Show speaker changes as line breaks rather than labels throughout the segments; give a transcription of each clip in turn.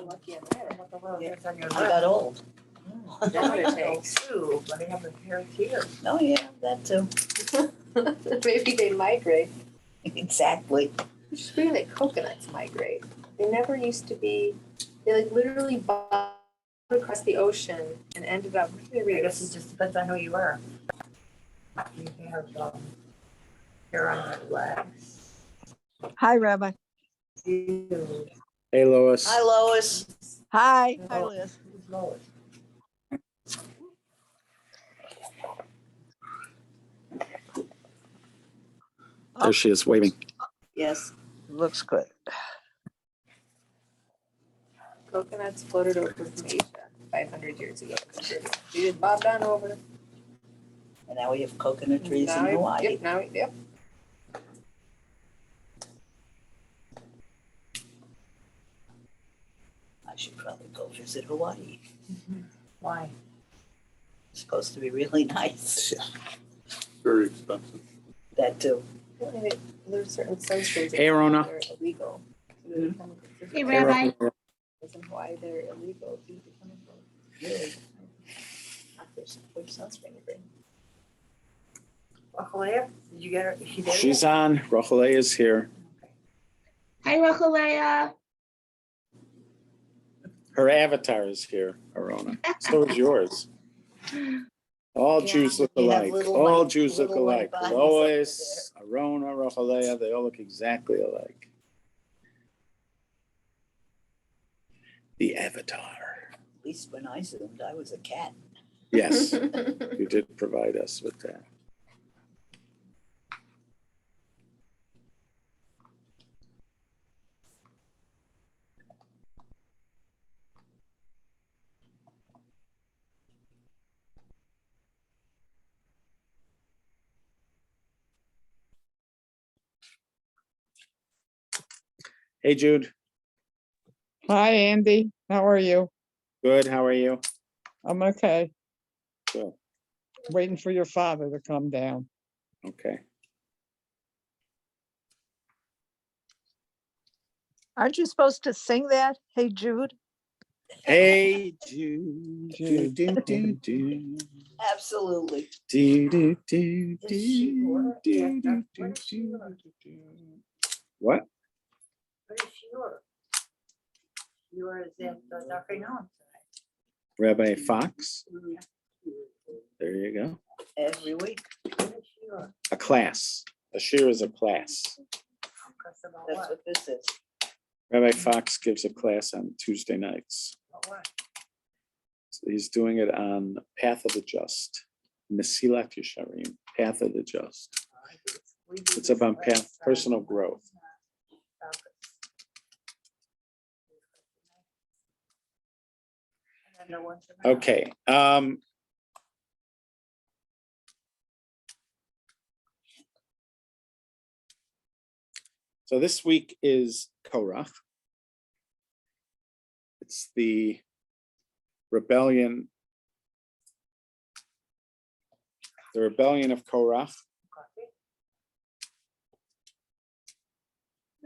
Lucky I'm there.
What the world is on your
I got old.
That's what it takes too, but they have a pair of tears.
Oh, yeah, that too.
Maybe they migrate.
Exactly.
It's weird that coconuts migrate. They never used to be, they like literally bobbed across the ocean and ended up, where did I
I
read
guess
this?
it just depends on who you are. You have hair on their legs.
Hi, Rabbi.
You.
Hey, Lois.
Hi, Lois.
Hi. Hi,
Oh.
Liz.
Who's Lois?
There she is, waving.
Yes.
Looks good.
Coconuts floated over from Asia 500 years ago. They just bobbed on over.
And now we have coconut trees in
Now we-
Hawaii.
Yep, now, yep.
I should probably go visit Hawaii.
Why?
It's supposed to be really nice.
Very expensive.
That too.
Apparently there's certain sunscreens
Hey, Rona.
that are illegal. So they become considered-
Hey, Rabbi.
Because in Hawaii, they're illegal due to chemicals.
Really.
Which sunscreen you bring?
Did you get her? Is she there
She's
yet?
on. Rochelle is here.
Hi, Rochalea.
Her avatar is here, Arona. So is yours. All
Yeah,
Jews look
you have
alike.
little
All
white-
Jews look
little white
alike.
bodies over
Lois, Arona, Rochelle, they all look exactly alike. The avatar.
At least when I zoomed, I was a cat.
Yes, you did provide us with that. Hey, Jude.
Hi, Andy. How are you?
Good. How are you?
I'm okay.
Good.
Waiting for your father to come down.
Okay.
Aren't you supposed to sing that? Hey, Jude?
Hey, Jude. Do, do, do, do.
Absolutely.
Do, do, do,
Is she
do,
work?
do,
Yeah,
do,
what is she
do,
working?
do. What?
What is she work? You were at the Dr. Noam
Rabbi Fox?
tonight.
There you go.
Every week.
What is she work?
A class. A shir is a class.
Because about
That's
what?
what this is.
Rabbi Fox gives a class on Tuesday nights.
About what?
So he's doing it on Path of the Just. Mesilat Yesharim, Path of the Just.
We do
It's
this
about
last,
personal growth.
topics. And then the ones about-
Okay. So this week is Korach. It's the rebellion. The rebellion of Korach
Coffee?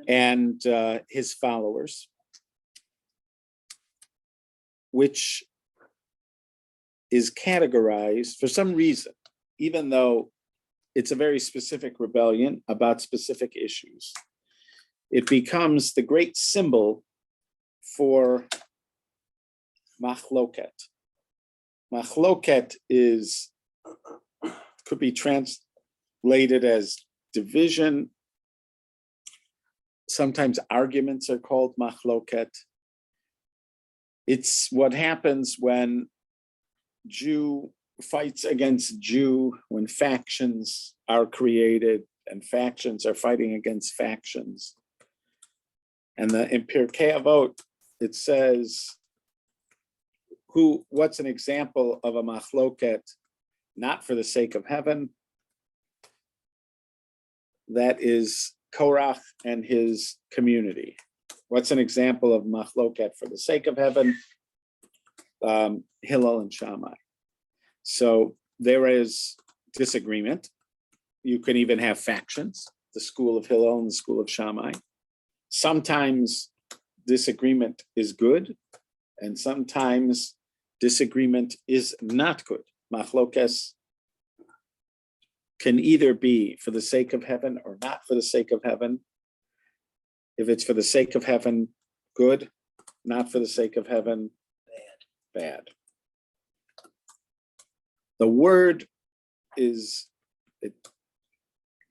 and his followers, which is categorized for some reason, even though it's a very specific rebellion about specific issues. It becomes the great symbol for machloket. Machloket could be translated as division. Sometimes arguments are called machloket. It's what happens when Jew fights against Jew, when factions are created and factions are fighting against factions. And in Pirkei Avot, it says, what's an example of a machloket, not for the sake of heaven? That is Korach and his community. What's an example of machloket for the sake of heaven? Hillel and Shammai. So there is disagreement. You can even have factions, the school of Hillel and the school of Shammai. Sometimes disagreement is good, and sometimes disagreement is not good. Machlokes can either be for the sake of heaven or not for the sake of heaven. If it's for the sake of heaven, good. Not for the sake of heaven, bad. The word is,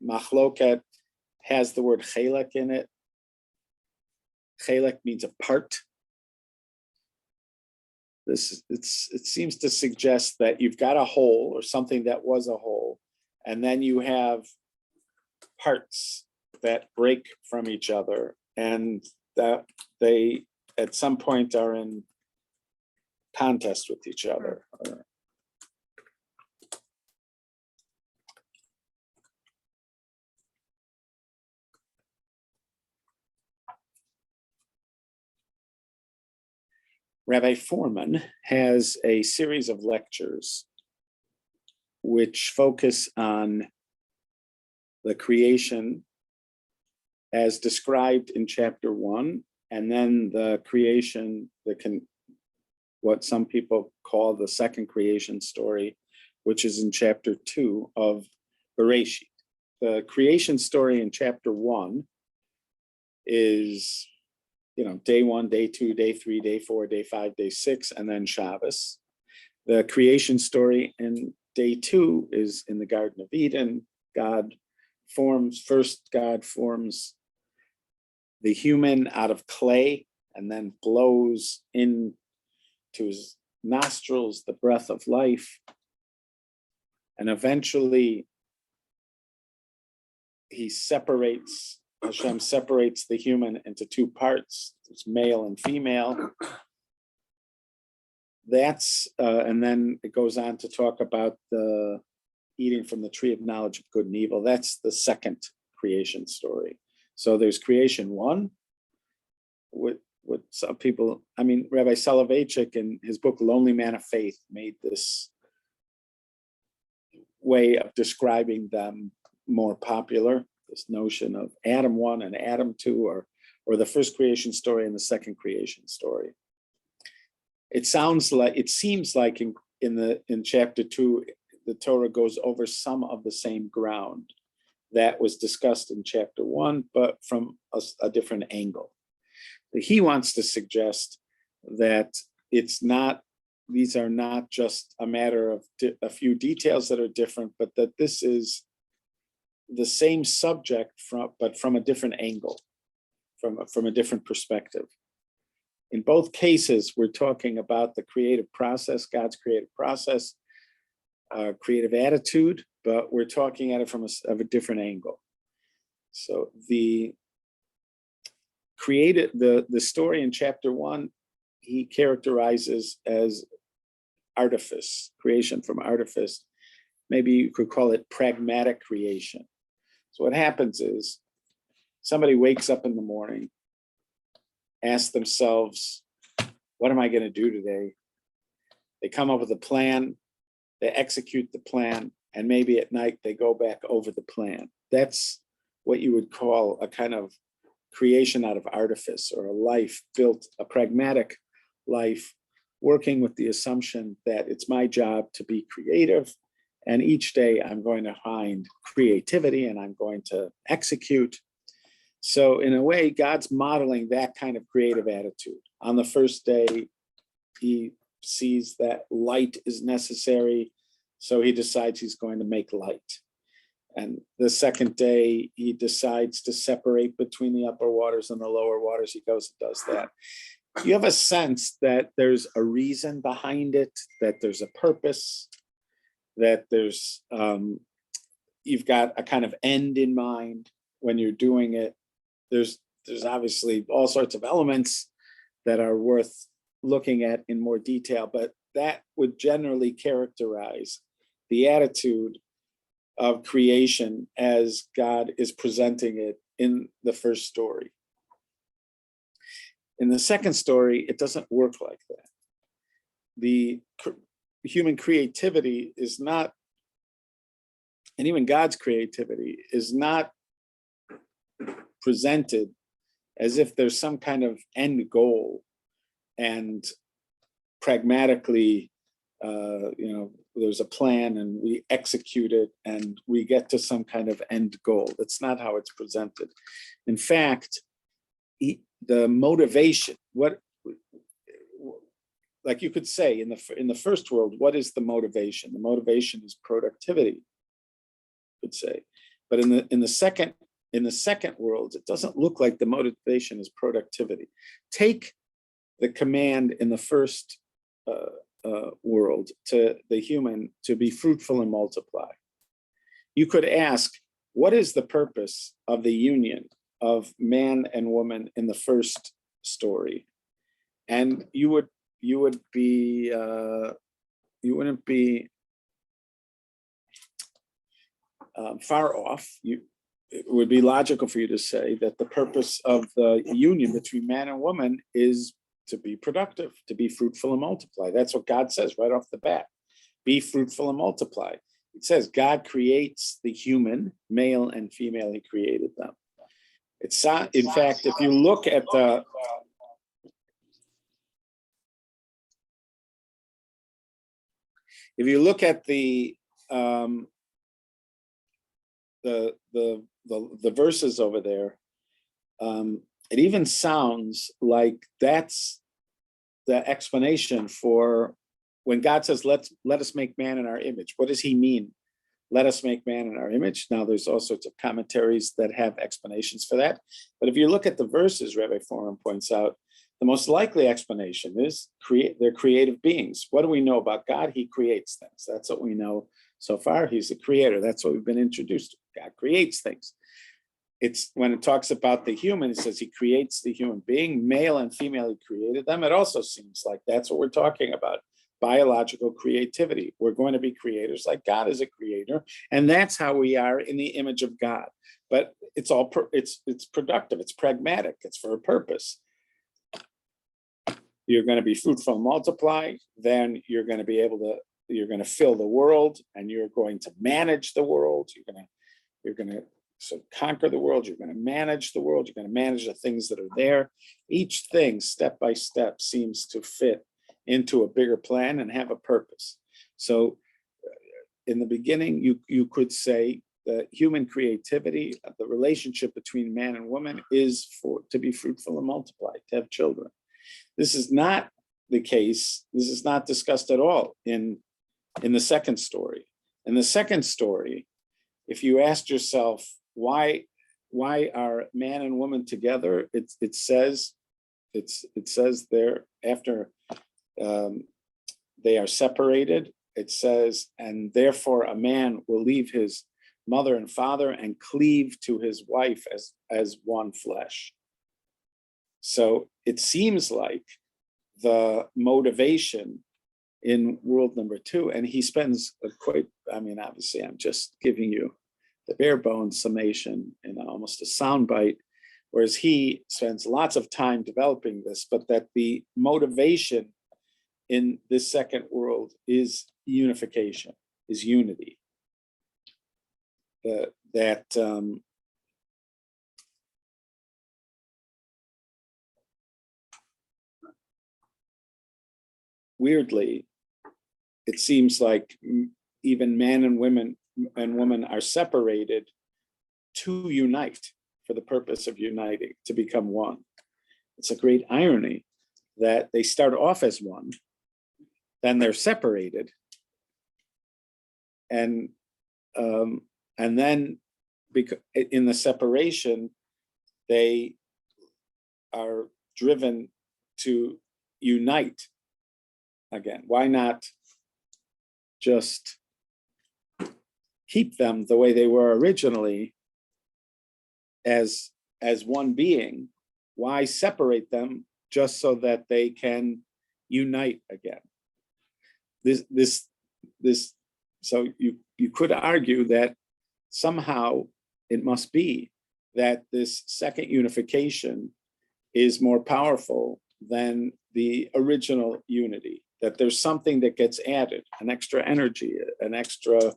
machloket has the word chelek in it. Chelek means a part. It seems to suggest that you've got a whole or something that was a whole, and then you have parts that break from each other, and that they at some point are in contest with each other. Rabbi Foreman has a series of lectures which focus on the creation as described in chapter 1, and then the creation, what some people call the second creation story, which is in chapter 2 of Bereshit. The creation story in chapter 1 is, day 1, day 2, day 3, day 4, day 5, day 6, and then Shabbos. The creation story in day 2 is in the Garden of Eden. God forms the human out of clay and then blows into his nostrils the breath of life. And eventually Hashem separates the human into two parts. It's male and female. And then it goes on to talk about the eating from the tree of knowledge of good and evil. That's the second creation story. So there's creation 1, what some people, Rabbi Soloveitchik in his book, Lonely Man of Faith, made this way of describing them more popular, this notion of Adam 1 and Adam 2, or the first creation story and the second creation story. It seems like in chapter 2, the Torah goes over some of the same ground that was discussed in chapter 1, but from a different angle. He wants to suggest that these are not just a matter of a few details that are different, but that this is the same subject but from a different angle, from a different perspective. In both cases, we're talking about the creative process, God's creative process, creative attitude, but we're talking at it from a different angle. So the story in chapter 1, he characterizes as artifice, creation from artifice. Maybe you could call it pragmatic creation. So what happens is somebody wakes up in the morning, asks themselves, what am I going to do today? They come up with a plan, they execute the plan, and maybe at night they go back over the plan. That's what you would call a kind of creation out of artifice, or a life built, a pragmatic life, working with the assumption that it's my job to be creative, and each day I'm going to find creativity and I'm going to execute. So in a way, God's modeling that kind of creative attitude. On the first day, he sees that light is necessary, so he decides he's going to make light. And the second day, he decides to separate between the upper waters and the lower waters. He goes and does that. You have a sense that there's a reason behind it, that there's a purpose, that there's you've got a kind of end in mind when you're doing it. There's obviously all sorts of elements that are worth looking at in more detail, but that would generally characterize the attitude of creation as God is presenting it in the first story. In the second story, it doesn't work like that. The human creativity is not, and even God's creativity is not presented as if there's some kind of end goal, and pragmatically, there's a plan and we execute it and we get to some kind of end goal. That's not how it's presented. In fact, the motivation, like you could say in the first world, what is the motivation? The motivation is productivity, you could say. But in the second world, it doesn't look like the motivation is productivity. Take the command in the first world to the human to be fruitful and multiply. You could ask, what is the purpose of the union of man and woman in the first story? And you wouldn't be far off. It would be logical for you to say that the purpose of the union between man and woman is to be productive, to be fruitful and multiply. That's what God says right off the bat. Be fruitful and multiply. It says God creates the human, male and female, he created them. It's not, in fact, if you look at the verses over there, it even sounds like that's the explanation for when God says, let us make man in our image. What does he mean? Let us make man in our image. Now, there's all sorts of commentaries that have explanations for that. But if you look at the verses, Rabbi Forum points out, the most likely explanation is they're creative beings. What do we know about God? He creates things. That's what we know so far. He's a creator. That's what we've been introduced to. God creates things. It's when it talks about the human, it says he creates the human being, male and female, he created them. It also seems like that's what we're talking about. Biological creativity. We're going to be creators like God is a creator. And that's how we are in the image of God. But it's all, it's productive. It's pragmatic. It's for a purpose. You're going to be fruitful and multiply. Then you're going to be able to, you're going to fill the world and you're going to manage the world. You're going to conquer the world. You're going to manage the world. You're going to manage the things that are there. Each thing, step by step, seems to fit into a bigger plan and have a purpose. So in the beginning, you could say that human creativity, the relationship between man and woman is to be fruitful and multiply, to have children. This is not the case. This is not discussed at all in the second story. In the second story, if you asked yourself, why are man and woman together? It says there after they are separated. It says, and therefore a man will leave his mother and father and cleave to his wife as one flesh. So it seems like the motivation in world number 2, and he spends obviously I'm just giving you the bare bones summation in almost a soundbite, whereas he spends lots of time developing this, but that the motivation in this second world is unification, is unity. Weirdly, it seems like even man and woman are separated to unite, for the purpose of uniting, to become one. It's a great irony that they start off as one, then they're separated, and then in the separation, they are driven to unite again. Why not just keep them the way they were originally as one being? Why separate them just so that they can unite again? So you could argue that somehow it must be that this second unification is more powerful than the original unity, that there's something that gets added, an extra energy, an extra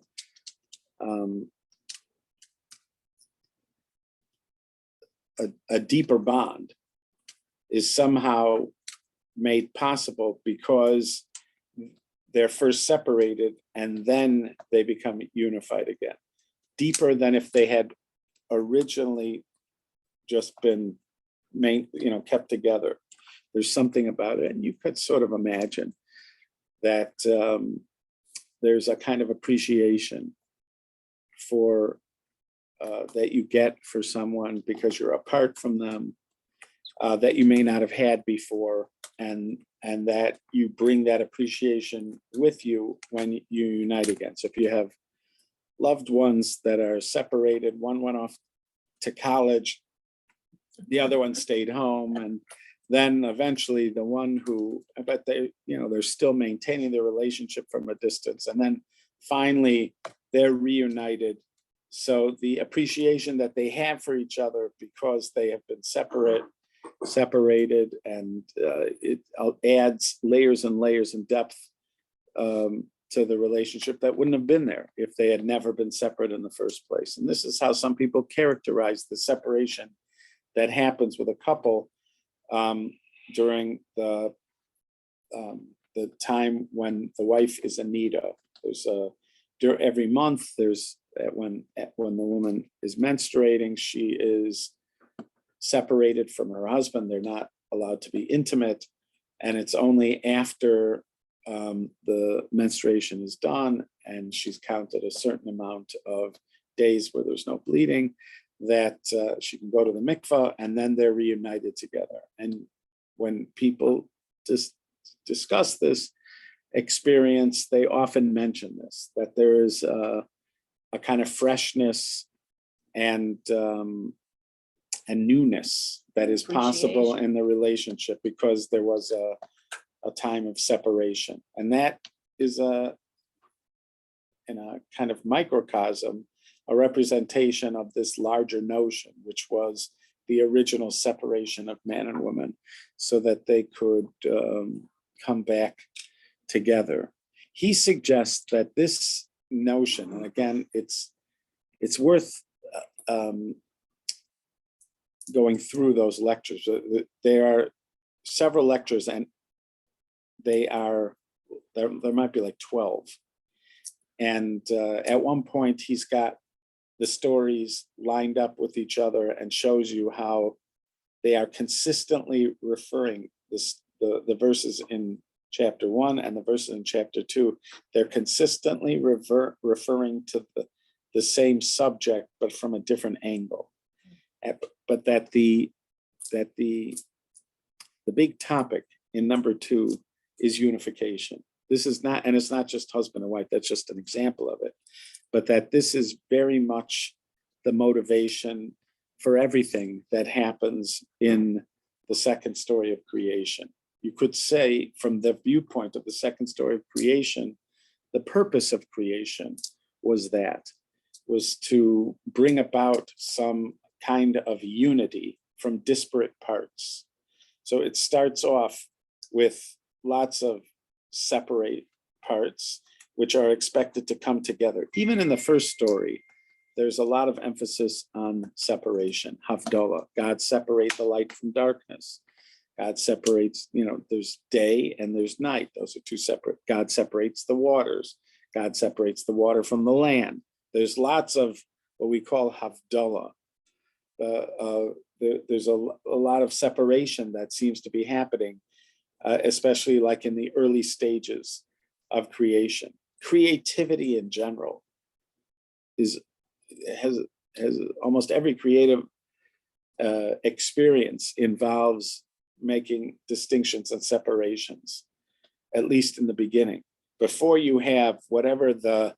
a deeper bond is somehow made possible because they're first separated and then they become unified again. Deeper than if they had originally just been kept together. There's something about it. And you could sort of imagine that there's a kind of appreciation for that you get for someone because you're apart from them, that you may not have had before, and that you bring that appreciation with you when you unite again. So if you have loved ones that are separated, one went off to college, the other one stayed home, and then eventually the one who, but they're still maintaining their relationship from a distance, and then finally they're reunited. So the appreciation that they have for each other because they have been separated, and it adds layers and layers and depth to the relationship that wouldn't have been there if they had never been separate in the first place. And this is how some people characterize the separation that happens with a couple during the time when the wife is in need of. There's every month, there's when the woman is menstruating, she is separated from her husband. They're not allowed to be intimate, and it's only after the menstruation is done and she's counted a certain amount of days where there's no bleeding that she can go to the mikvah, and then they're reunited together. And when people discuss this experience, they often mention this, that there is a kind of freshness and newness that is possible in the relationship because there was a time of separation. And that is in a kind of microcosm, a representation of this larger notion, which was the original separation of man and woman so that they could come back together. He suggests that this notion, and again, it's worth going through those lectures. There are several lectures, and there might be like 12. And at one point, he's got the stories lined up with each other and shows you how they are consistently referring the verses in chapter 1 and the verses in chapter 2. They're consistently referring to the same subject, but from a different angle. But that the big topic in number 2 is unification. This is not, and it's not just husband and wife, that's just an example of it, but that this is very much the motivation for everything that happens in the second story of creation. You could say, from the viewpoint of the second story of creation, the purpose of creation was to bring about some kind of unity from disparate parts. So it starts off with lots of separate parts, which are expected to come together. Even in the first story, there's a lot of emphasis on separation, havdalah. God separates the light from darkness. God separates, there's day and there's night. Those are two separate. God separates the waters. God separates the water from the land. There's lots of what we call havdalah. There's a lot of separation that seems to be happening, especially like in the early stages of creation. Creativity in general has almost every creative experience involves making distinctions and separations, at least in the beginning, before you have whatever the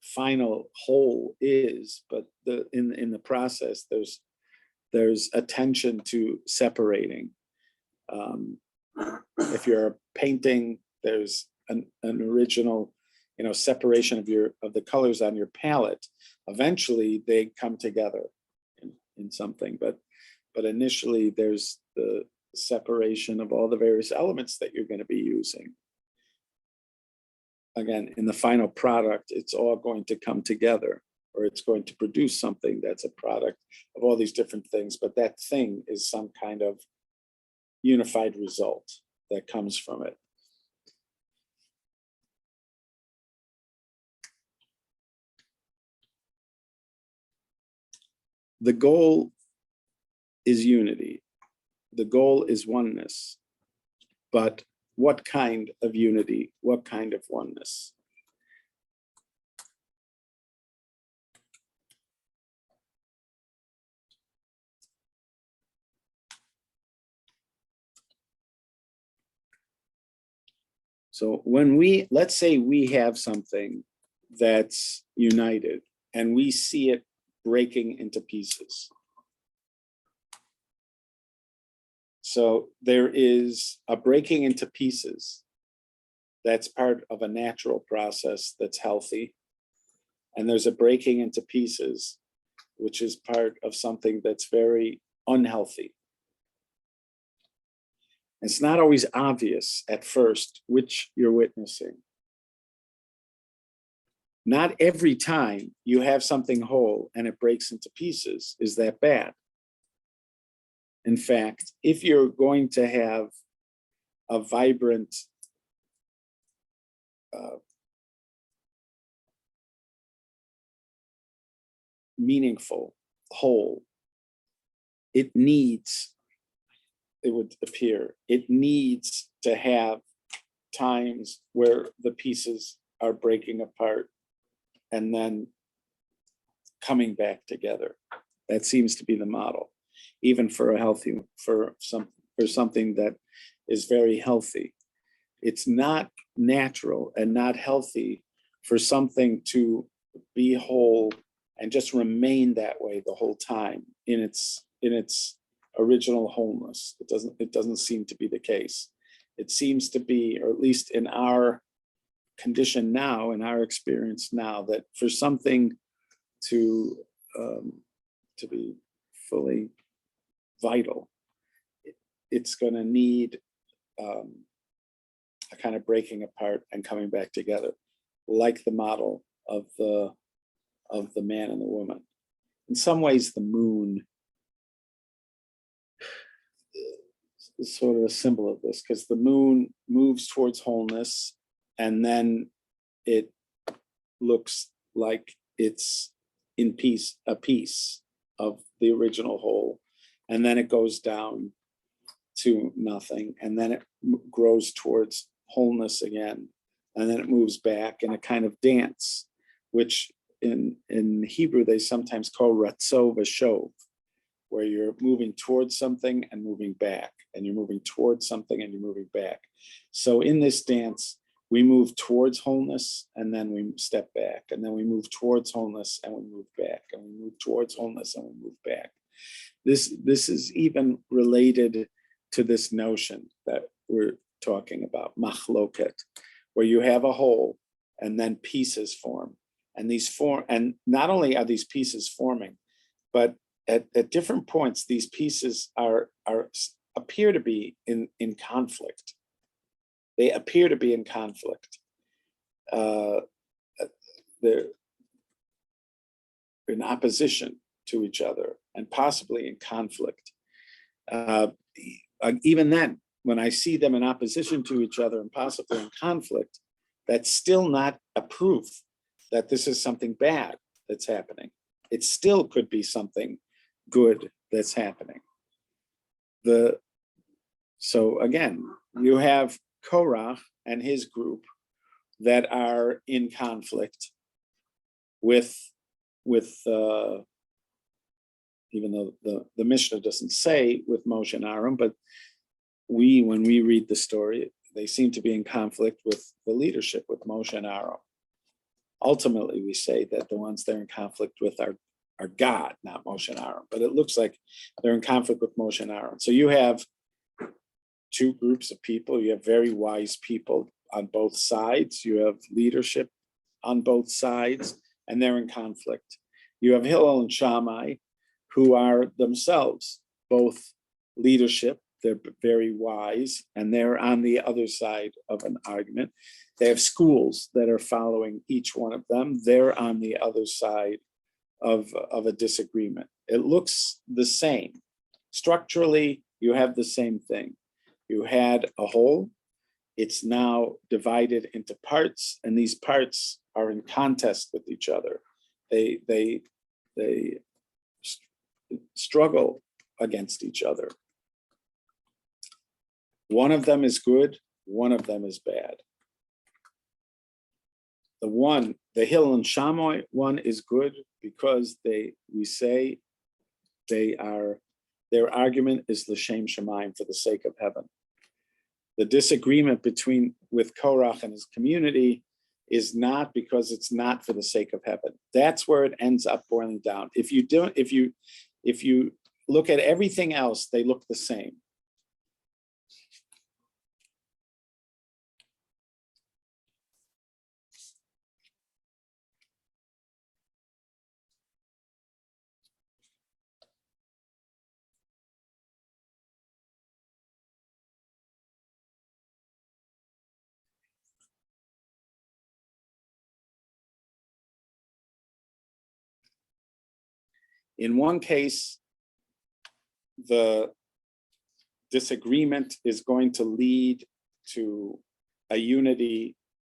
final whole is. But in the process, there's attention to separating. If you're painting, there's an original, separation of the colors on your palette. Eventually, they come together in something, but initially, there's the separation of all the various elements that you're going to be using. Again, in the final product, it's all going to come together. or it's going to produce something that's a product of all these different things, but that thing is some kind of unified result that comes from it. The goal is unity. The goal is oneness. But what kind of unity? What kind of oneness? So let's say we have something that's united and we see it breaking into pieces. So there is a breaking into pieces that's part of a natural process that's healthy. And there's a breaking into pieces, which is part of something that's very unhealthy. It's not always obvious at first which you're witnessing. Not every time you have something whole and it breaks into pieces is that bad. In fact, if you're going to have a vibrant meaningful whole, it would appear, it needs to have times where the pieces are breaking apart and then coming back together. That seems to be the model, even for something that is very healthy. It's not natural and not healthy for something to be whole and just remain that way the whole time in its original wholeness. It doesn't seem to be the case. It seems to be, or at least in our condition now, in our experience now, that for something to be fully vital, it's going to need a kind of breaking apart and coming back together, like the model of the man and the woman. In some ways, the moon is sort of a symbol of this, because the moon moves towards wholeness, and then it looks like it's in a piece of the original whole, and then it goes down to nothing, and then it grows towards wholeness again, and then it moves back in a kind of dance, which in Hebrew they sometimes call ratzo v'shov, where you're moving towards something and moving back, and you're moving towards something and you're moving back. So in this dance, we move towards wholeness and then we step back, and then we move towards wholeness and we move back, and we move towards wholeness and we move back. This is even related to this notion that we're talking about, machloket, where you have a whole and then pieces form. And and not only are these pieces forming, but at different points, these pieces appear to be in conflict. They appear to be in conflict. They're in opposition to each other and possibly in conflict. Even then, when I see them in opposition to each other and possibly in conflict, that's still not a proof that this is something bad that's happening. It still could be something good that's happening. So again, you have Korach and his group that are in conflict with even though the Mishnah doesn't say with Moshe and Aaron, but when we read the story, they seem to be in conflict with the leadership, with Moshe and Aaron. Ultimately, we say that the ones they're in conflict with are God, not Moshe and Aaron, but it looks like they're in conflict with Moshe and Aaron. So you have two groups of people. You have very wise people on both sides. You have leadership on both sides, and they're in conflict. You have Hillel and Shammai, who are themselves both leadership. They're very wise, and they're on the other side of an argument. They have schools that are following each one of them. They're on the other side of a disagreement. It looks the same. Structurally, you have the same thing. You had a whole, it's now divided into parts, and these parts are in contest with each other. They struggle against each other. One of them is good, one of them is bad. The Hillel and Shammai one is good because we say their argument is l'shem shamayim, for the sake of heaven. The disagreement with Korach and his community is not because it's not for the sake of heaven. That's where it ends up boiling down. If you look at everything else, they look the same. In one case, the disagreement is going to lead to a unity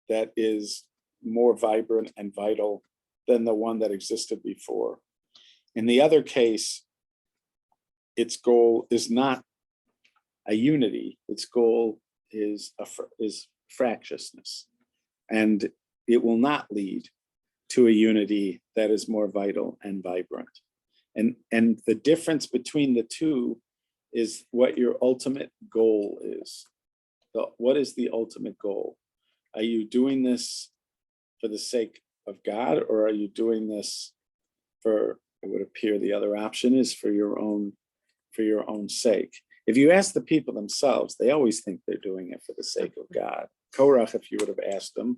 that is more vibrant and vital than the one that existed before. In the other case, its goal is not a unity. Its goal is fractiousness, and it will not lead to a unity that is more vital and vibrant. And the difference between the two is what your ultimate goal is. What is the ultimate goal? Are you doing this for the sake of God, or are you doing this for, it would appear the other option is for your own sake? If you ask the people themselves, they always think they're doing it for the sake of God. Korach, if you would have asked him,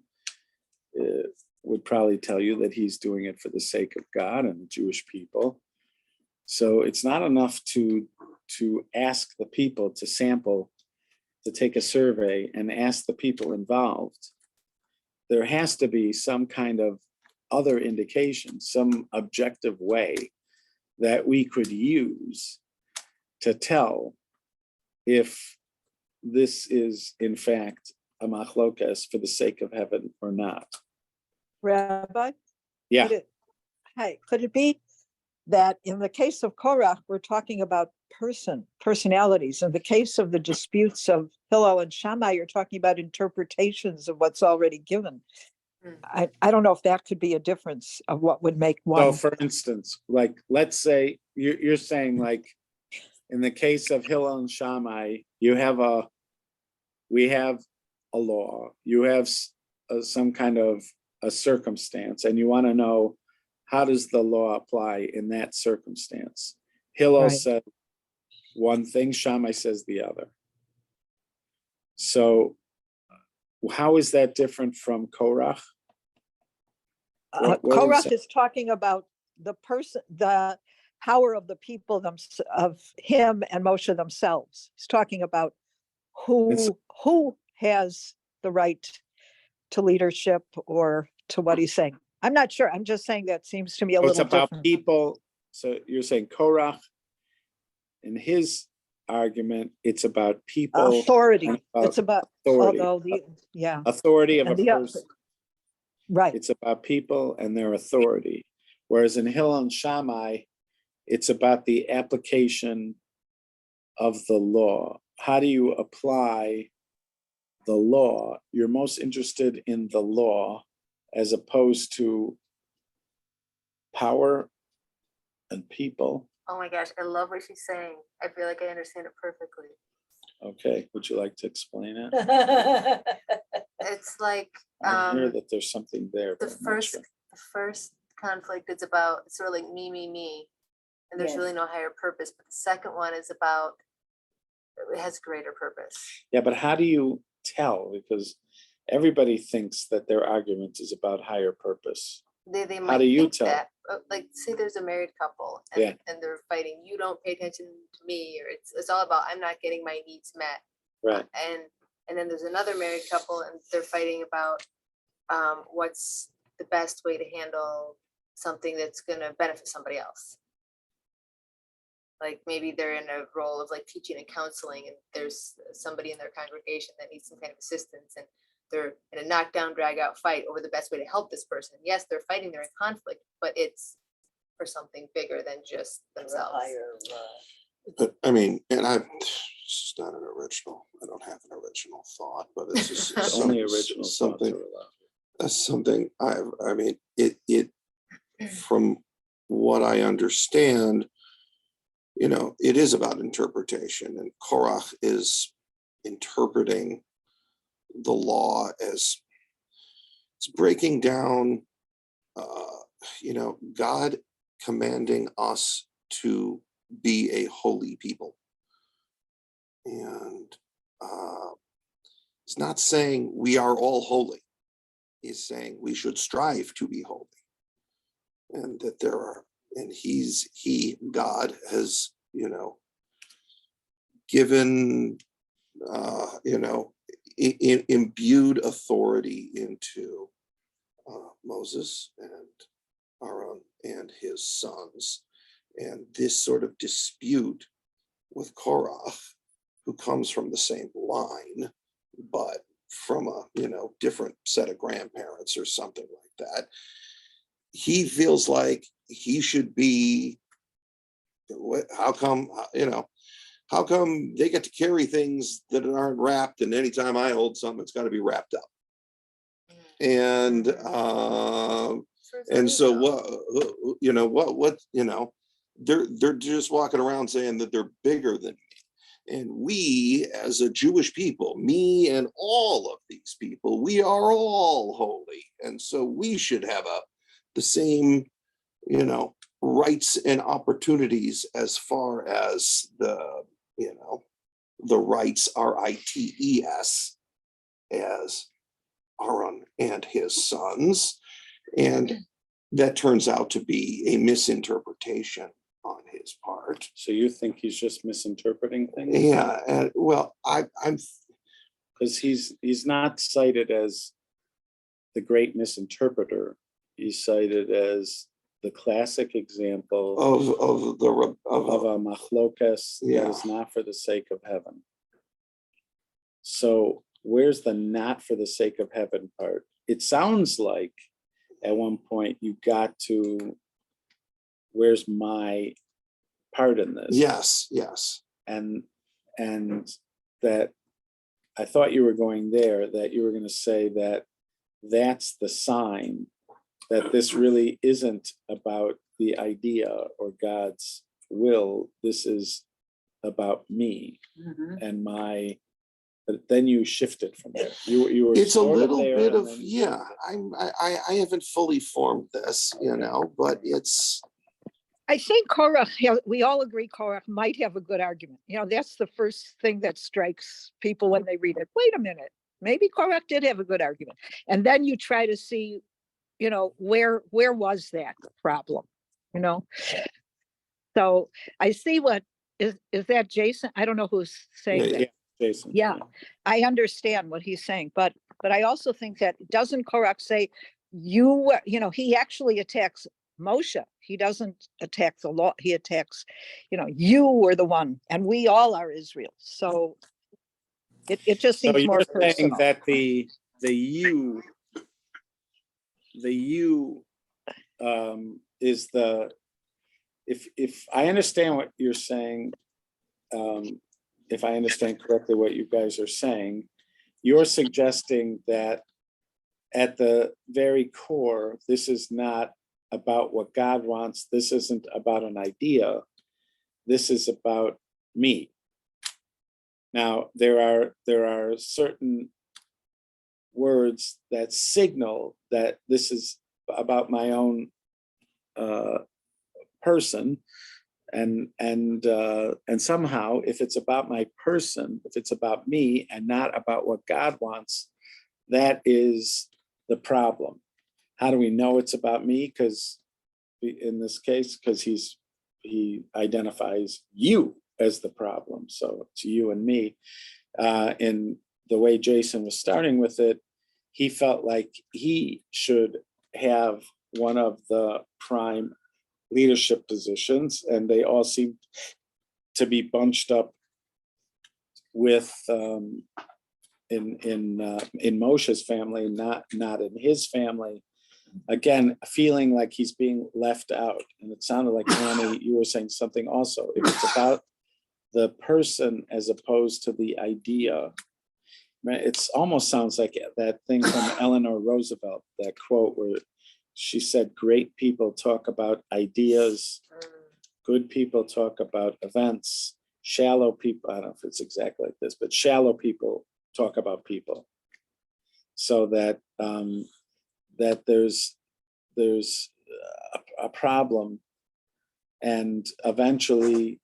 would probably tell you that he's doing it for the sake of God and the Jewish people. So it's not enough to ask the people to sample, to take a survey and ask the people involved. There has to be some kind of other indication, some objective way that we could use to tell if this is in fact a machlokas for the sake of heaven or not.
Rabbi?
Yeah.
Could it be that in the case of Korach, we're talking about personalities? In the case of the disputes of Hillel and Shammai, you're talking about interpretations of what's already given. I don't know if that could be a difference of what would make one.
So for instance, like, let's say you're saying, like, in the case of Hillel and Shammai, we have a law, you have some kind of a circumstance, and you want to know, how does the law apply in that circumstance? Hillel said one thing, Shammai says the other. So how is that different from Korach?
Korach is talking about the power of the people, of him and Moshe themselves. He's talking about who has the right to leadership or to what he's saying. I'm not sure. I'm just saying that seems to me a little different.
It's about people. So you're saying Korach, in his argument, it's about people.
Authority. It's about
authority. Authority of a person.
Right.
It's about people and their authority. Whereas in Hillel and Shammai, it's about the application of the law. How do you apply the law? You're most interested in the law as opposed to power and people.
Oh my gosh, I love what she's saying. I feel like I understand it perfectly.
Okay, would you like to explain it?
It's like
I hear that there's something there.
the first conflict is about sort of like me, and there's really no higher purpose. But the second one is about, it has greater purpose.
Yeah, but how do you tell? Because everybody thinks that their argument is about higher purpose.
They might
How do you
think
tell?
that. Like, say there's a married couple and they're fighting. You don't pay attention to me, or it's all about, I'm not getting my needs met.
Right.
And then there's another married couple and they're fighting about what's the best way to handle something that's gonna benefit somebody else. Like maybe they're in a role of like teaching and counseling, and there's somebody in their congregation that needs some kind of assistance, and they're in a knockdown, drag out fight over the best way to help this person. Yes, they're fighting, they're in conflict, but it's for something bigger than just
Or a
themselves.
higher,
But I mean, and it's not an original, I don't have an original thought, but it's just
Only original thoughts
something,
are allowed.
that's something I mean, it, from what I understand, you know, it is about interpretation, and Korach is interpreting the law as it's breaking down, you know, God commanding us to be a holy people. And he's not saying we are all holy. He's saying we should strive to be holy. And that there are, and God has, you know, given, you know, imbued authority into Moses and Aaron and his sons. And this sort of dispute with Korach, who comes from the same line, but from a, you know, different set of grandparents or something like that, he feels like he should be, how come, you know, how come they get to carry things that aren't wrapped, and anytime I hold something, it's got to be wrapped up. And so what, you know, what, you know, they're just walking around saying that they're bigger than me. And we, as a Jewish people, me and all of these people, we are all holy. And so we should have the same, you know, rights and opportunities as far as the, you know, the rights, rights, as Aaron and his sons. And that turns out to be a misinterpretation on his part.
So you think he's just misinterpreting things?
Yeah, and well, I'm
Because he's not cited as the great misinterpreter. He's cited as the classic example
of
of a machlokas
Yeah.
that is not for the sake of heaven. So where's the not for the sake of heaven part? It sounds like at one point you got to, where's my part in this?
yes.
And that I thought you were going there, that you were going to say that that's the sign that this really isn't about the idea or God's will. This is about me and my, but then you shifted from there. You were
It's a
sort
little
there,
bit
and
of,
then you
yeah,
shifted.
I haven't fully formed this, you know, but it's,
I think Korach, we all agree Korach might have a good argument. You know, that's the first thing that strikes people when they read it. Wait a minute, maybe Korach did have a good argument. And then you try to see, you know, where was that problem, you know? So I see what, is that Jason? I don't know who's saying
Yeah,
that.
Yeah, Jason.
Yeah, I understand what he's saying, but I also think that doesn't Korach say you know, he actually attacks Moshe. He doesn't attack the law. He attacks, you know, you were the one, and we all are Israel. So it just
So
seems more
you're saying
personal.
that the you is the, if I understand what you're saying, if I understand correctly what you guys are saying, you're suggesting that at the very core, this is not about what God wants. This isn't about an idea. This is about me. Now, there are certain words that signal that this is about my own person, and somehow, if it's about my person, if it's about me and not about what God wants, that is the problem. How do we know it's about me? Because in this case, because he identifies you as the problem, so it's you and me. In the way Jason was starting with it, he felt like he should have one of the prime leadership positions, and they all seem to be bunched up with in Moshe's family, not in his family. Again, feeling like he's being left out. And it sounded like, Annie, you were saying something also. If it's about the person as opposed to the idea, right? It almost sounds like that thing from Eleanor Roosevelt, that quote where she said, great people talk about ideas, good people talk about events, shallow people, I don't know if it's exactly like this, but shallow people talk about people. So that that there's a problem, and eventually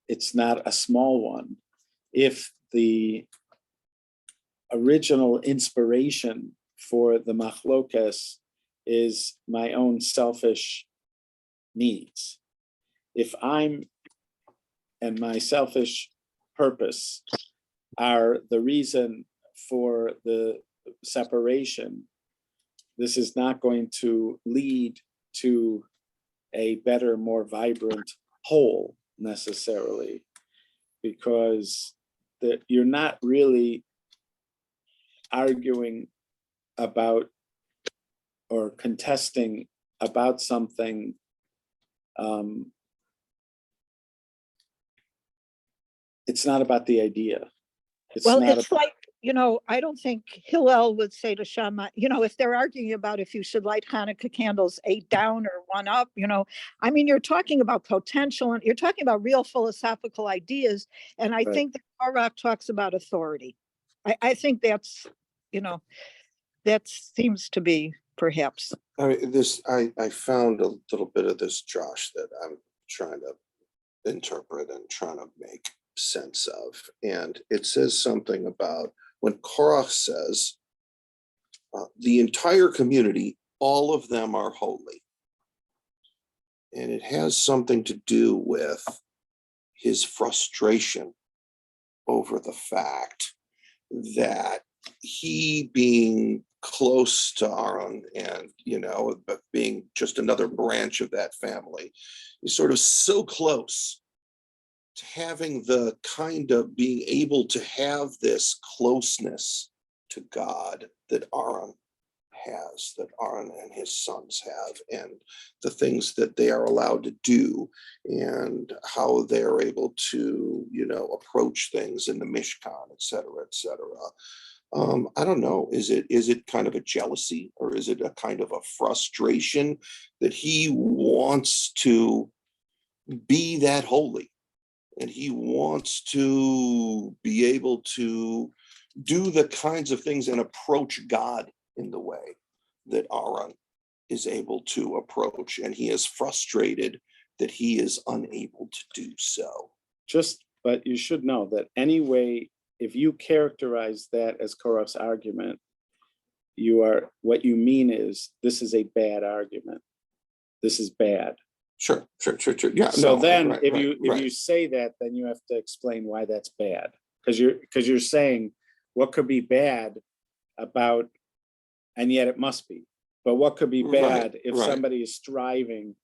it's not a small one. If the original inspiration for the machlokes is my own selfish needs, if I'm and my selfish purpose are the reason for the separation, this is not going to lead to a better, more vibrant whole necessarily, because you're not really arguing about or contesting about something it's not about the idea. It's
Well,
not
it's like, I don't think Hillel would say to Shammai, if they're arguing about if you should light Hanukkah candles 8 down or 1 up, I mean, you're talking about potential and you're talking about real philosophical ideas. And I
Right.
think the Torah talks about authority. I think that's, that seems to be perhaps.
I mean, I found a little bit of this, Josh, that I'm trying to interpret and trying to make sense of. And it says something about when Korach says, the entire community, all of them are holy. And it has something to do with his frustration over the fact that he being close to Aaron and, but being just another branch of that family, is sort of so close to having the kind of being able to have this closeness to God that Aaron has, that Aaron and his sons have, and the things that they are allowed to do and how they're able to, approach things in the Mishkan, et cetera, et cetera. I don't know. Is it kind of a jealousy, or is it a kind of a frustration that he wants to be that holy? And he wants to be able to do the kinds of things and approach God in the way that Aaron is able to approach. And he is frustrated that he is unable to do so.
But you should know that anyway, if you characterize that as Korach's argument, what you mean is this is a bad argument. This is bad.
Sure. Yeah.
So
no,
then
right,
if
right.
you say that, then you have to explain why that's bad. Because you're saying what could be bad about, and yet it must be. But what could be bad if somebody is striving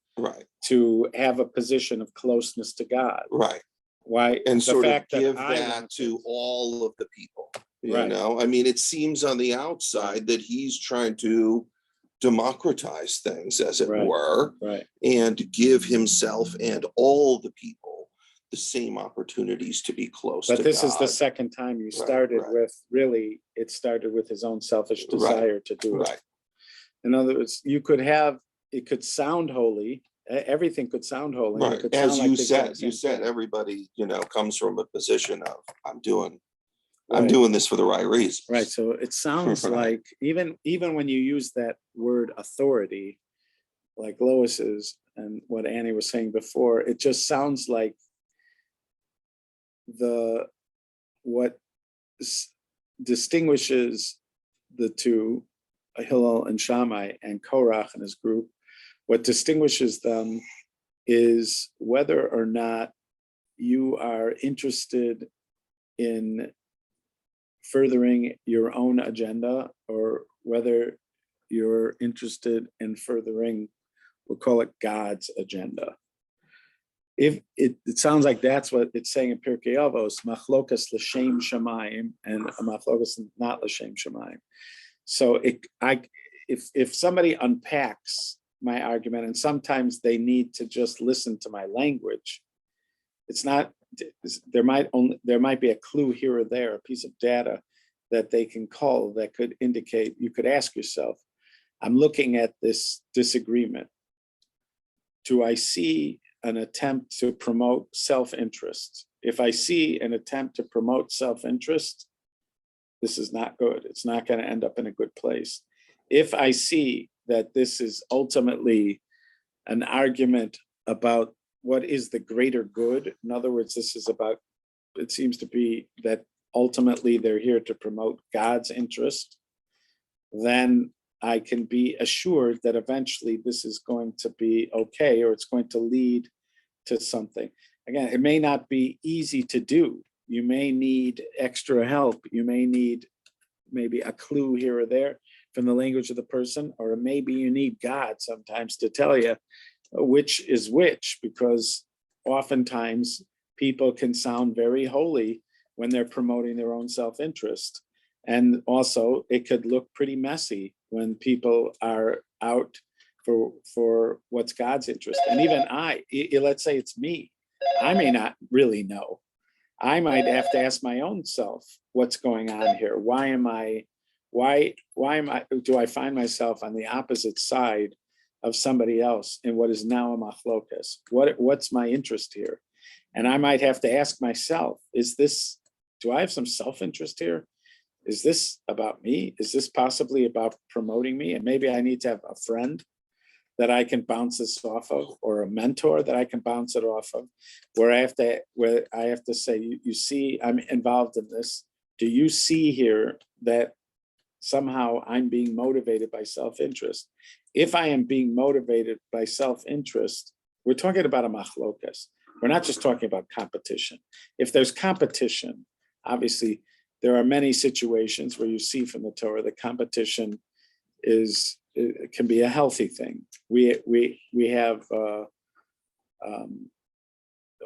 to have a position of closeness to God?
Right.
Why?
And
the
sort
fact
of give
I
that
want
to all of the people.
Right.
I mean, it seems on the outside that he's trying to democratize things, as it were, and give himself and all the people the same opportunities to be close to God.
But this is the second time you started with, really, it started with his own selfish desire to do it. In other words, it could sound holy. Everything could sound holy.
Right.
Could
As
sound
you
like
said, everybody, comes from a position of I'm doing this for the right reasons.
Right. So it sounds like even when you use that word authority, like Lois's and what Annie was saying before, it just sounds like what distinguishes the two, Hillel and Shammai and Korach and his group, what distinguishes them is whether or not you are interested in furthering your own agenda, or whether you're interested in furthering, we'll call it God's agenda. If it sounds like that's what it's saying in Pirkei Avos, machlokas l'shem shamayim, and a machlokas not l'shem shamayim. So if somebody unpacks my argument, and sometimes they need to just listen to my language, it's not, there might be a clue here or there, a piece of data that they can call that could indicate, you could ask yourself, I'm looking at this disagreement. Do I see an attempt to promote self-interest? If I see an attempt to promote self-interest, this is not good. It's not going to end up in a good place. If I see that this is ultimately an argument about what is the greater good, in other words, this is about, it seems to be that ultimately they're here to promote God's interest, then I can be assured that eventually this is going to be okay, or it's going to lead to something. Again, it may not be easy to do. You may need extra help. You may need maybe a clue here or there from the language of the person, or maybe you need God sometimes to tell you which is which, because oftentimes people can sound very holy when they're promoting their own self-interest. And also it could look pretty messy when people are out for what's God's interest. And even let's say it's me, I may not really know. I might have to ask my own self, what's going on here? Do I find myself on the opposite side of somebody else in what is now a machlokas? What's my interest here? And I might have to ask myself, do I have some self-interest here? Is this about me? Is this possibly about promoting me? And maybe I need to have a friend that I can bounce this off of, or a mentor that I can bounce it off of, where I have to say, you see, I'm involved in this. Do you see here that somehow I'm being motivated by self-interest? If I am being motivated by self-interest, we're talking about a machlokas. We're not just talking about competition. If there's competition, obviously there are many situations where you see from the Torah that competition can be a healthy thing. We have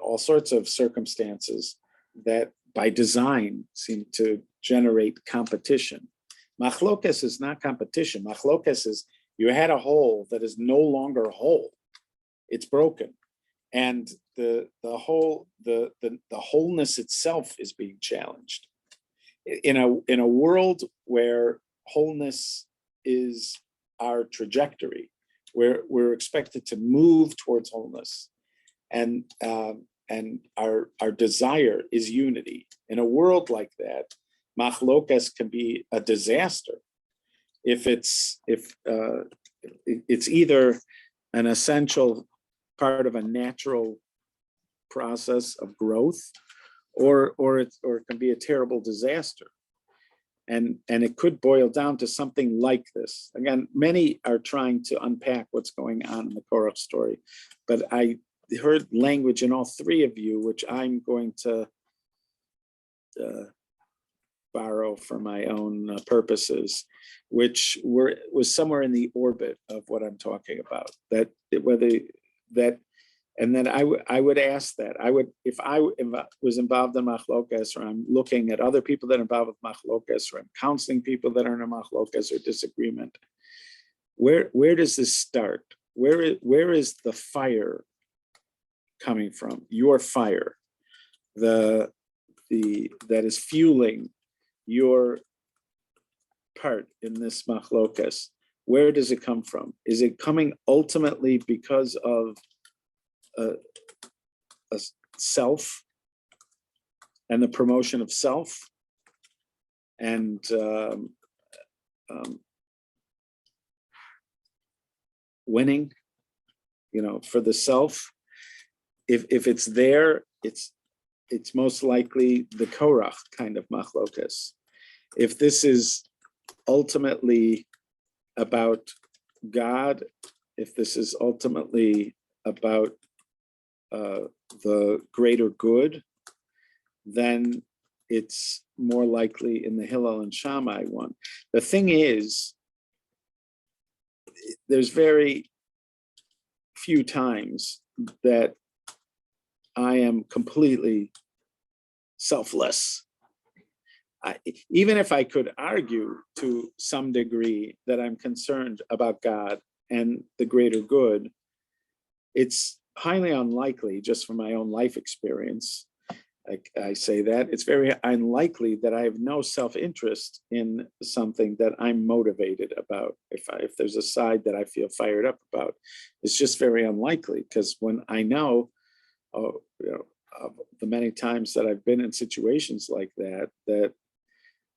all sorts of circumstances that by design seem to generate competition. Machlokas is not competition. Machlokas is you had a whole that is no longer whole. It's broken. And the wholeness itself is being challenged. In a world where wholeness is our trajectory, where we're expected to move towards wholeness, and our desire is unity. In a world like that, machlokas can be a disaster if it's either an essential part of a natural process of growth, or it can be a terrible disaster. And it could boil down to something like this. Again, many are trying to unpack what's going on in the Korach story, but I heard language in all three of you, which I'm going to borrow for my own purposes, which was somewhere in the orbit of what I'm talking about. And then I would ask that. If I was involved in machlokas, or I'm looking at other people that are involved with machlokas, or I'm counseling people that are in a machlokas or disagreement, where does this start? Where is the fire coming from? Your fire, that is fueling your part in this machlokas. Where does it come from? Is it coming ultimately because of a self and the promotion of self, and winning, for the self? If it's there, it's most likely the Korach kind of machlokas. If this is ultimately about God, if this is ultimately about the greater good, then it's more likely in the Hillel and Shammai one. The thing is, there's very few times that I am completely selfless. Even if I could argue to some degree that I'm concerned about God and the greater good, it's highly unlikely, just from my own life experience, I say that, it's very unlikely that I have no self-interest in something that I'm motivated about. If there's a side that I feel fired up about, it's just very unlikely, because when I know, of the many times that I've been in situations like that, that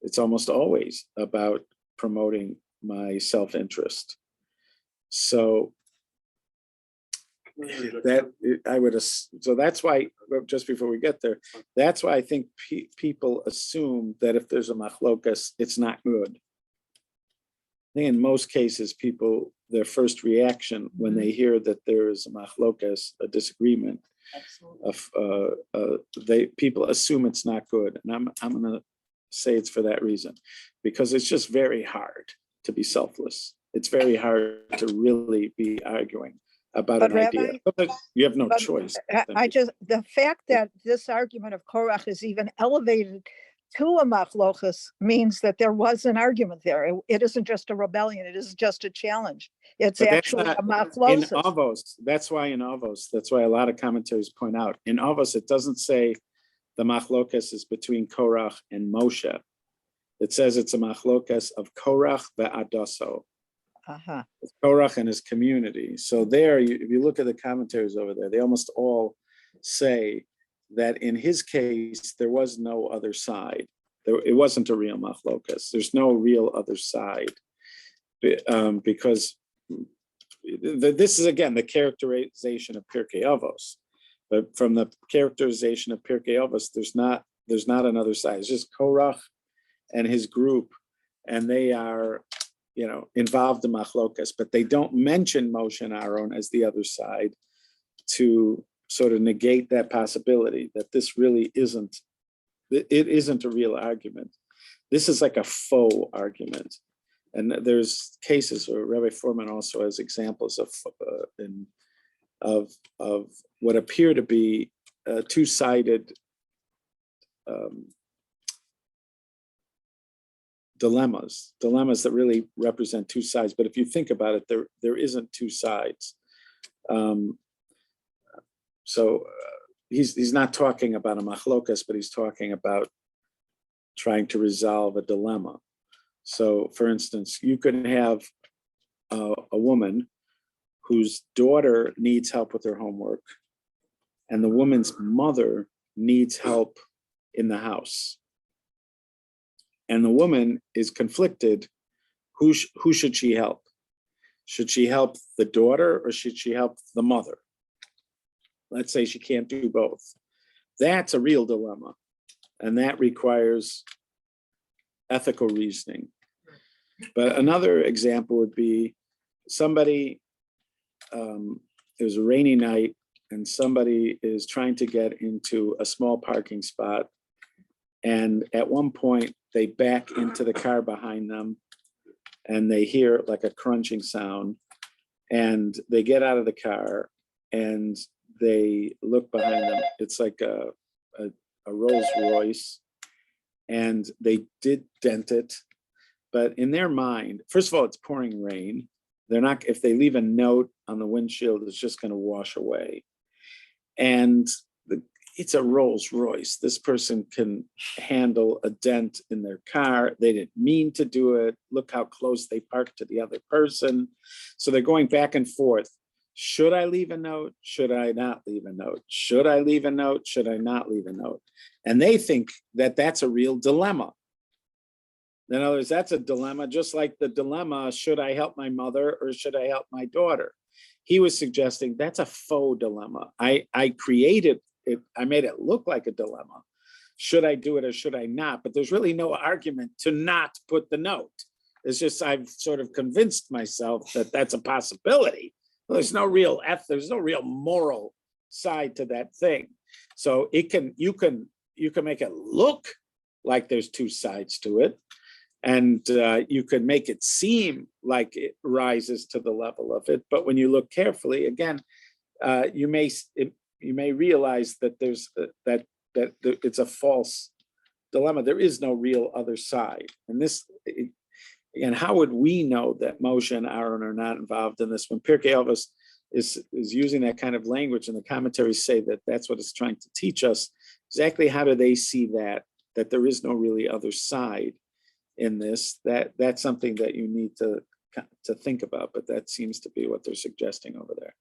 it's almost always about promoting my self-interest. So so that's why, just before we get there, that's why I think people assume that if there's a machlokas, it's not good. I think in most cases, people, their first reaction when they hear that there is a machlokas, a disagreement, people assume it's not good. And I'm going to say it's for that reason, because it's just very hard to be selfless. It's very hard to really be arguing about
But
an idea. But you have no
But
choice.
the fact that this argument of Korach is even elevated to a machlokas means that there was an argument there. It isn't just a rebellion. It isn't just a challenge. It's
But that's
actually
not
a
in
machlokas.
Avos. That's why a lot of commentaries point out, in Avos, it doesn't say the machlokas is between Korach and Moshe. It says it's a machlokas of Korach ve'adaso.
Uh-huh.
Korach and his community. So there, if you look at the commentaries over there, they almost all say that in his case, there was no other side. It wasn't a real machlokas. There's no real other side. Because this is, again, the characterization of Pirkei Avos. But from the characterization of Pirkei Avos, there's not another side. It's just Korach and his group, and they are, involved in machlokas, but they don't mention Moshe and Aaron as the other side to sort of negate that possibility that this really isn't a real argument. This is like a faux argument. And there's cases where Rabbi Foreman also has examples of what appear to be two-sided dilemmas that really represent two sides. But if you think about it, there isn't two sides. He's not talking about a machlokas, but he's talking about trying to resolve a dilemma. So, for instance, you can have a woman whose daughter needs help with her homework, and the woman's mother needs help in the house. And the woman is conflicted. Who should she help? Should she help the daughter or should she help the mother? Let's say she can't do both. That's a real dilemma. And that requires ethical reasoning. But another example would be somebody, it was a rainy night and somebody is trying to get into a small parking spot. And at one point they back into the car behind them and they hear like a crunching sound, and they get out of the car and they look behind them. It's like a Rolls Royce, and they did dent it. But in their mind, first of all, it's pouring rain. They're not, if they leave a note on the windshield, it's just going to wash away. And it's a Rolls Royce. This person can handle a dent in their car. They didn't mean to do it. Look how close they parked to the other person. So they're going back and forth. Should I leave a note? Should I not leave a note? Should I leave a note? Should I not leave a note? And they think that that's a real dilemma. In other words, that's a dilemma, just like the dilemma, should I help my mother or should I help my daughter? He was suggesting that's a faux dilemma. I created it, I made it look like a dilemma. Should I do it or should I not? But there's really no argument to not put the note. It's just I've sort of convinced myself that that's a possibility. There's no real there's no real moral side to that thing. So you can make it look like there's two sides to it, And you could make it seem like it rises to the level of it, but when you look carefully, again, you may realize that it's a false dilemma. There is no real other side, and and how would we know that Moshe and Aaron are not involved in this when Pirkei Avos is using that kind of language, and the commentaries say that that's what it's trying to teach us? Exactly how do they see that there is no really other side in this? That's something that you need to think about, but that seems to be what they're suggesting over there.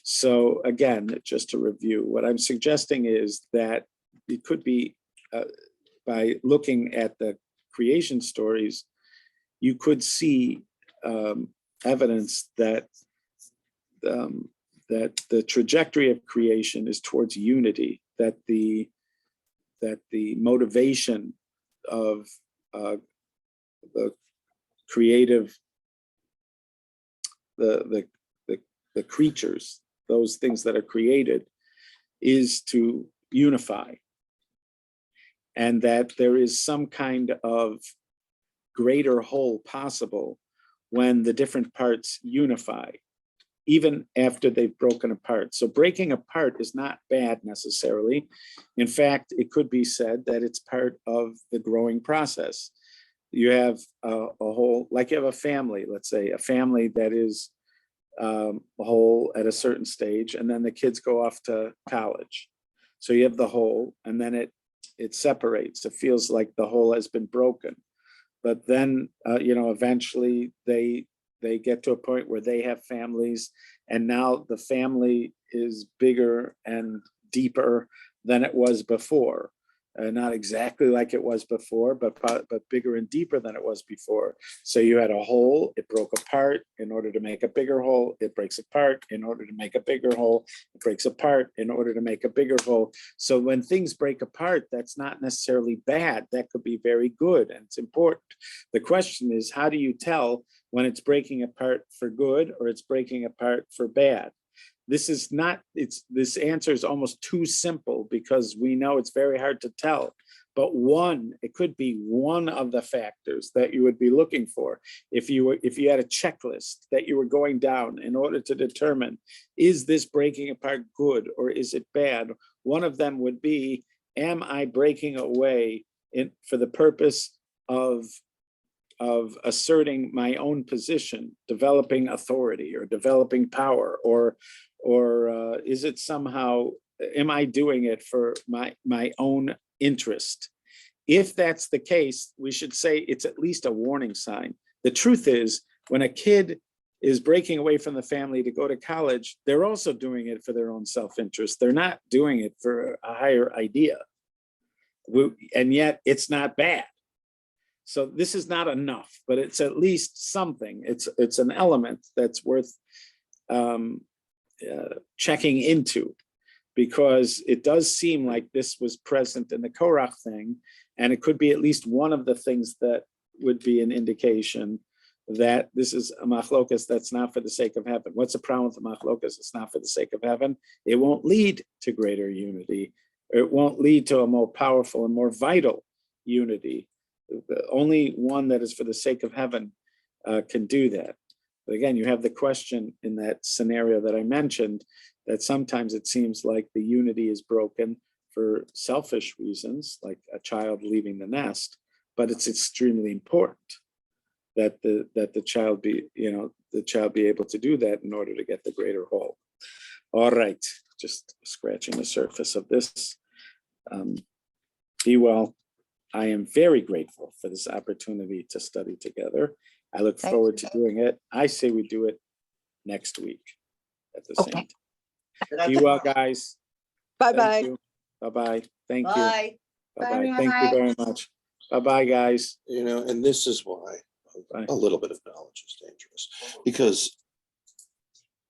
So again, just to review, what I'm suggesting is that it could be by looking at the creation stories, you could see evidence that the trajectory of creation is towards unity, that the motivation of the creative, the creatures, those things that are created, is to unify, and that there is some kind of greater whole possible when the different parts unify, even after they've broken apart. So breaking apart is not bad necessarily. In fact, it could be said that it's part of the growing process. You have a whole, like you have a family, let's say a family that is a whole at a certain stage, and then the kids go off to college. So you have the whole, and then it separates. It feels like the whole has been broken. But then, eventually they get to a point where they have families, and now the family is bigger and deeper than it was before. Not exactly like it was before, but bigger and deeper than it was before. So you had a whole, it broke apart in order to make a bigger whole, it breaks apart in order to make a bigger whole, it breaks apart in order to make a bigger whole. So when things break apart, that's not necessarily bad. That could be very good, and it's important. The question is, how do you tell when it's breaking apart for good or it's breaking apart for bad? This answer is almost too simple, because we know it's very hard to tell. But it could be one of the factors that you would be looking for if you had a checklist that you were going down in order to determine, is this breaking apart good or is it bad? One of them would be, am I breaking away for the purpose of asserting my own position, developing authority or developing power, or is it somehow, am I doing it for my own interest? If that's the case, we should say it's at least a warning sign. The truth is, when a kid is breaking away from the family to go to college, they're also doing it for their own self-interest. They're not doing it for a higher idea. And yet it's not bad. So this is not enough, but it's at least something. It's an element that's worth checking into, because it does seem like this was present in the Korach thing, and it could be at least one of the things that would be an indication that this is a machlokas that's not for the sake of heaven. What's the problem with the machlokas? It's not for the sake of heaven. It won't lead to greater unity. It won't lead to a more powerful and more vital unity. The only one that is for the sake of heaven can do that. But again, you have the question in that scenario that I mentioned, that sometimes it seems like the unity is broken for selfish reasons, like a child leaving the nest, but it's extremely important that the child be able to do that in order to get the greater whole. All right, just scratching the surface of this. Be well. I am very grateful for this opportunity to study together. I look forward to doing it. I say we do it next week at the same time. Be well, guys.
Bye-bye.
Bye-bye. Thank you.
Bye.
Bye-bye. Thank you very much. Bye-bye, guys.
And this is why
Bye.
a little bit of knowledge is dangerous, because